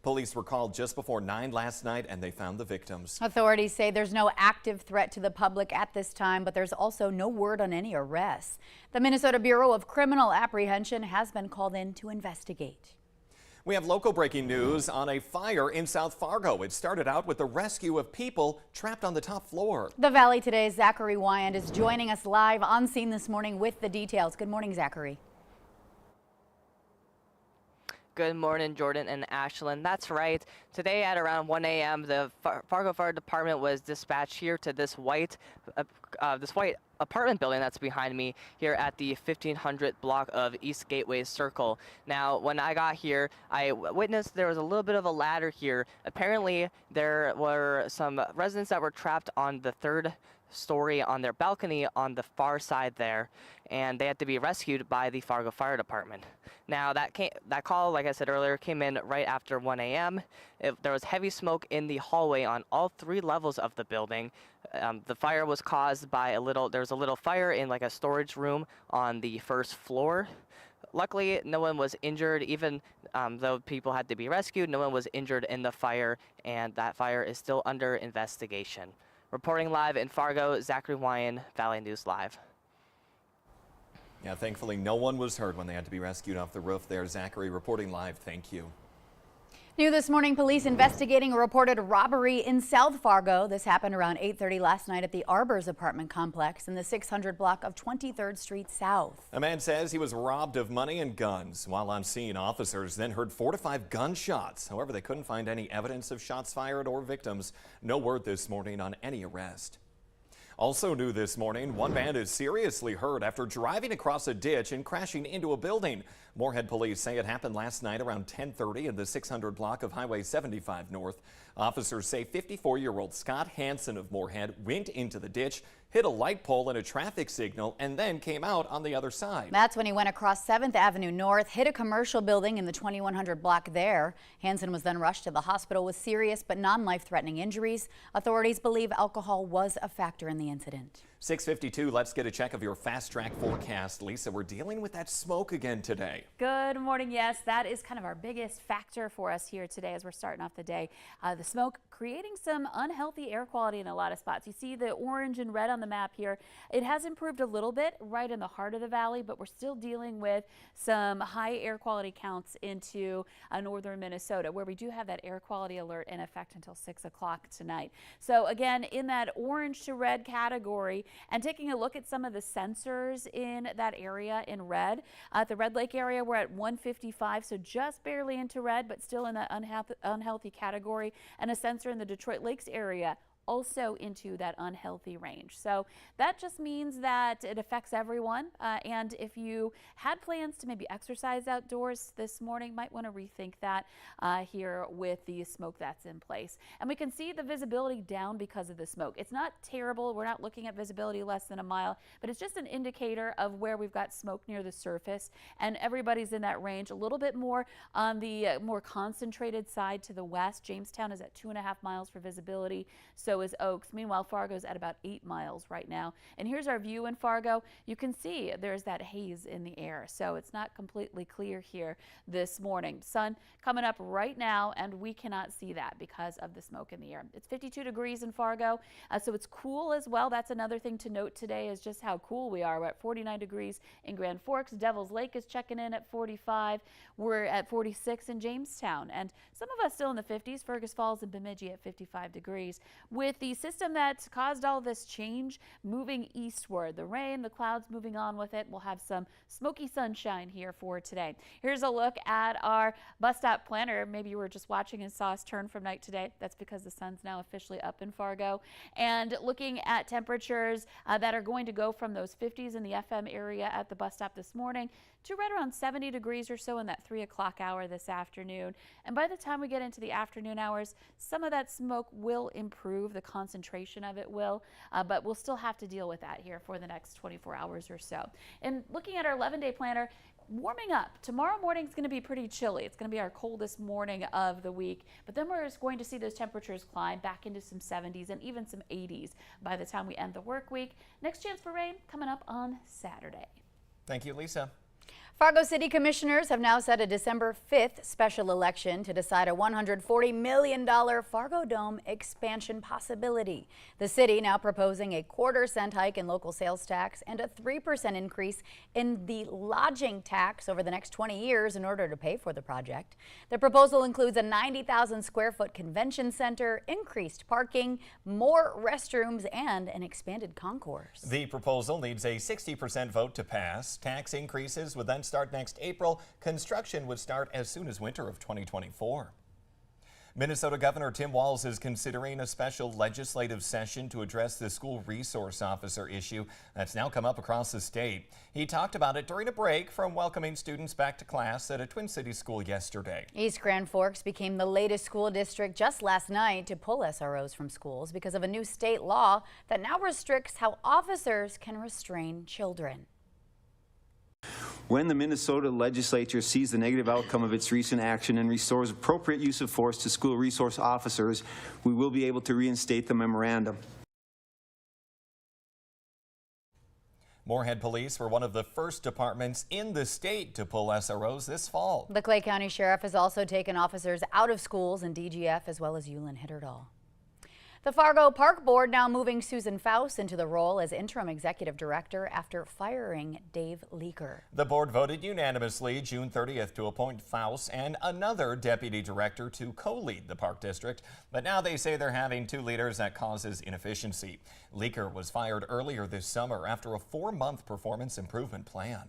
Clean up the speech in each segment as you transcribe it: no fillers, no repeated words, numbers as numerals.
Police were called just before 9 last night and they found the victims. Authorities say there's no active threat to the public at this time, but there's also no word on any arrests. The Minnesota Bureau of Criminal Apprehension has been called in to investigate. We have local breaking news on a fire in South Fargo. It started out with the rescue of people trapped on the top floor. The Valley Today's Zachary Wyand is joining us live on scene this morning with the details. Good morning, Zachary. Good morning, Jordan and Ashlyn. That's right. Today at around 1 a.m., the Fargo Fire Department was dispatched here to this white apartment building that's behind me here at the 1500 block of East Gateway Circle. Now, when I got here, I witnessed there was a little bit of a ladder here. Apparently, there were some residents that were trapped on the third story on their balcony on the far side there, and they had to be rescued by the Fargo Fire Department. Now that call, like I said earlier, came in right after 1 a.m. There was heavy smoke in the hallway on all 3 levels of the building. The fire was caused by there was a little fire in like a storage room on the first floor. Luckily, no one was injured, even though people had to be rescued. No one was injured in the fire, and that fire is still under investigation. Reporting live in Fargo, Zachary Wyand, Valley News Live. Yeah, thankfully no one was hurt when they had to be rescued off the roof there. Zachary reporting live. Thank you. New this morning, police investigating a reported robbery in South Fargo. This happened around 8:30 last night at the Arbors apartment complex in the 600 block of 23rd Street South. A man says he was robbed of money and guns. While on scene, officers then heard 4 to 5 gunshots. However, they couldn't find any evidence of shots fired or victims. No word this morning on any arrest. Also new this morning, one man is seriously hurt after driving across a ditch and crashing into a building. Moorhead police say it happened last night around 10:30 in the 600 block of Highway 75 North. Officers say 54-year-old Scott Hansen of Moorhead went into the ditch, hit a light pole and a traffic signal, and then came out on the other side. That's when he went across 7th Avenue North, hit a commercial building in the 2100 block there. Hansen was then rushed to the hospital with serious but non-life-threatening injuries. Authorities believe alcohol was a factor in the incident. 6:52, let's get a check of your fast track forecast. Lisa, we're dealing with that smoke again today. Good morning. Yes, that is kind of our biggest factor for us here today as we're starting off the day. The smoke creating some unhealthy air quality in a lot of spots. You see the orange and red on the map here. It has improved a little bit right in the heart of the valley, but we're still dealing with some high air quality counts into northern Minnesota, where we do have that air quality alert in effect until 6 o'clock tonight. So again, in that orange to red category, and taking a look at some of the sensors in that area in red. At the Red Lake area, we're at 155, so just barely into red, but still in that unhealthy category. And a sensor in the Detroit Lakes area also into that unhealthy range. So that just means that it affects everyone. And if you had plans to maybe exercise outdoors this morning, might want to rethink that here with the smoke that's in place. And we can see the visibility down because of the smoke. It's not terrible. We're not looking at visibility less than a mile, but it's just an indicator of where we've got smoke near the surface. And everybody's in that range, a little bit more on the more concentrated side to the west. Jamestown is at 2.5 miles for visibility. So is Oaks. Meanwhile, Fargo's at about 8 miles right now. And here's our view in Fargo. You can see there's that haze in the air, so it's not completely clear here this morning. Sun coming up right now, and we cannot see that because of the smoke in the air. It's 52 degrees in Fargo, so it's cool as well. That's another thing to note today is just how cool we are. We're at 49 degrees in Grand Forks. Devil's Lake is checking in at 45. We're at 46 in Jamestown, and some of us still in the 50s. Fergus Falls and Bemidji at 55 degrees. With the system that caused all this change moving eastward, the rain, the clouds moving on with it, we'll have some smoky sunshine here for today. Here's a look at our bus stop planner. Maybe you were just watching and saw us turn from night today. That's because the sun's now officially up in Fargo. And looking at temperatures that are going to go from those 50s in the FM area at the bus stop this morning to right around 70 degrees or so in that 3 o'clock hour this afternoon. And by the time we get into the afternoon hours, some of that smoke will improve. The concentration of it will, but we'll still have to deal with that here for the next 24 hours or so. And looking at our 11-day planner, warming up. Tomorrow morning is going to be pretty chilly. It's going to be our coldest morning of the week, but then we're just going to see those temperatures climb back into some 70s and even some 80s by the time we end the work week. Next chance for rain coming up on Saturday. Thank you, Lisa. Fargo City Commissioners have now set a December 5th special election to decide a $140 million Fargo Dome expansion possibility. The city now proposing a quarter-cent hike in local sales tax and a 3% increase in the lodging tax over the next 20 years in order to pay for the project. The proposal includes a 90,000 square foot convention center, increased parking, more restrooms, and an expanded concourse. The proposal needs a 60% vote to pass. Tax increases would then start next April. Construction would start as soon as winter of 2024. Minnesota Governor Tim Walz is considering a special legislative session to address the school resource officer issue that's now come up across the state. He talked about it during a break from welcoming students back to class at a Twin Cities school yesterday. East Grand Forks became the latest school district just last night to pull SROs from schools because of a new state law that now restricts how officers can restrain children. When the Minnesota legislature sees the negative outcome of its recent action and restores appropriate use of force to school resource officers, we will be able to reinstate the memorandum. Moorhead Police were one of the first departments in the state to pull SROs this fall. The Clay County Sheriff has also taken officers out of schools in DGF as well as Ulen-Hitterdal. The Fargo Park Board now moving Susan Faust into the role as interim executive director after firing Dave Leaker. The board voted unanimously June 30th to appoint Faust and another deputy director to co-lead the park district. But now they say they're having two leaders that causes inefficiency. Leaker was fired earlier this summer after a 4-month performance improvement plan.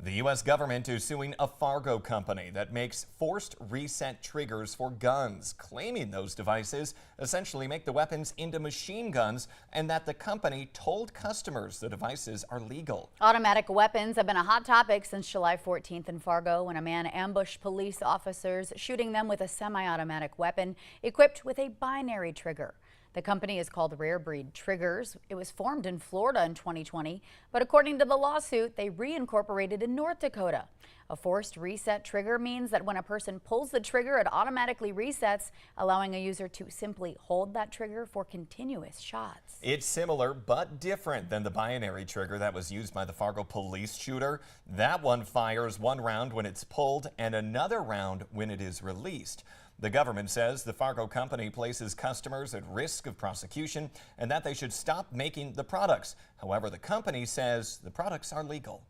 The U.S. government is suing a Fargo company that makes forced reset triggers for guns, claiming those devices essentially make the weapons into machine guns and that the company told customers the devices are legal. Automatic weapons have been a hot topic since July 14th in Fargo when a man ambushed police officers, shooting them with a semi-automatic weapon equipped with a binary trigger. The company is called Rare Breed Triggers. It was formed in Florida in 2020, but according to the lawsuit, they reincorporated in North Dakota. A forced reset trigger means that when a person pulls the trigger, it automatically resets, allowing a user to simply hold that trigger for continuous shots. It's similar but different than the binary trigger that was used by the Fargo police shooter. That one fires one round when it's pulled and another round when it is released. The government says the Fargo company places customers at risk of prosecution and that they should stop making the products. However, the company says the products are legal.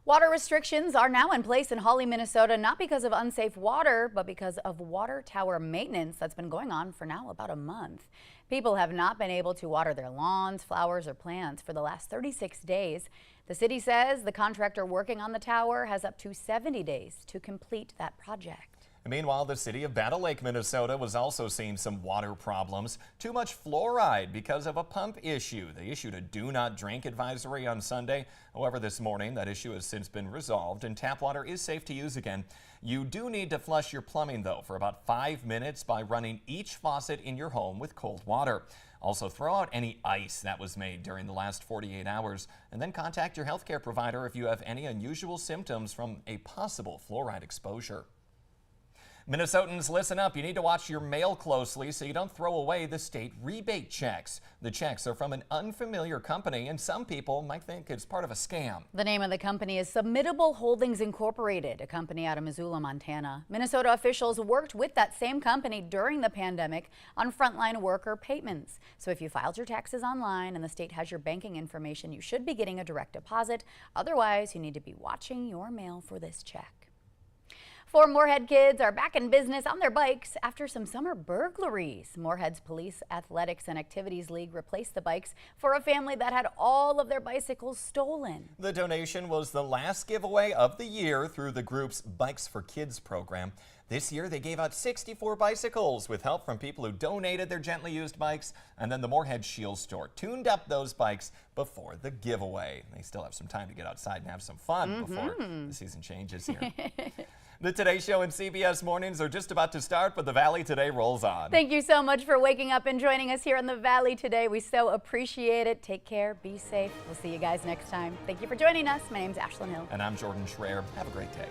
Water restrictions are now in place in Hawley, Minnesota, not because of unsafe water, but because of water tower maintenance that's been going on for now about a month. People have not been able to water their lawns, flowers, or plants for the last 36 days. The city says the contractor working on the tower has up to 70 days to complete that project. Meanwhile, the city of Battle Lake, Minnesota was also seeing some water problems. Too much fluoride because of a pump issue. They issued a do not drink advisory on Sunday. However, this morning that issue has since been resolved and tap water is safe to use again. You do need to flush your plumbing though for about 5 minutes by running each faucet in your home with cold water. Also throw out any ice that was made during the last 48 hours and then contact your healthcare provider if you have any unusual symptoms from a possible fluoride exposure. Minnesotans, listen up. You need to watch your mail closely so you don't throw away the state rebate checks. The checks are from an unfamiliar company, and some people might think it's part of a scam. The name of the company is Submittable Holdings Incorporated, a company out of Missoula, Montana. Minnesota officials worked with that same company during the pandemic on frontline worker payments. So if you filed your taxes online and the state has your banking information, you should be getting a direct deposit. Otherwise, you need to be watching your mail for this check. 4 Moorhead kids are back in business on their bikes after some summer burglaries. Moorhead's Police Athletics and Activities League replaced the bikes for a family that had all of their bicycles stolen. The donation was the last giveaway of the year through the group's Bikes for Kids program. This year, they gave out 64 bicycles with help from people who donated their gently used bikes, and then the Moorhead Shield store tuned up those bikes before the giveaway. They still have some time to get outside and have some fun before the season changes here. The Today Show and CBS Mornings are just about to start, but the Valley Today rolls on. Thank you so much for waking up and joining us here on the Valley today. We so appreciate it. Take care. Be safe. We'll see you guys next time. Thank you for joining us. My name's Ashlyn Hill. And I'm Jordan Schreier. Have a great day.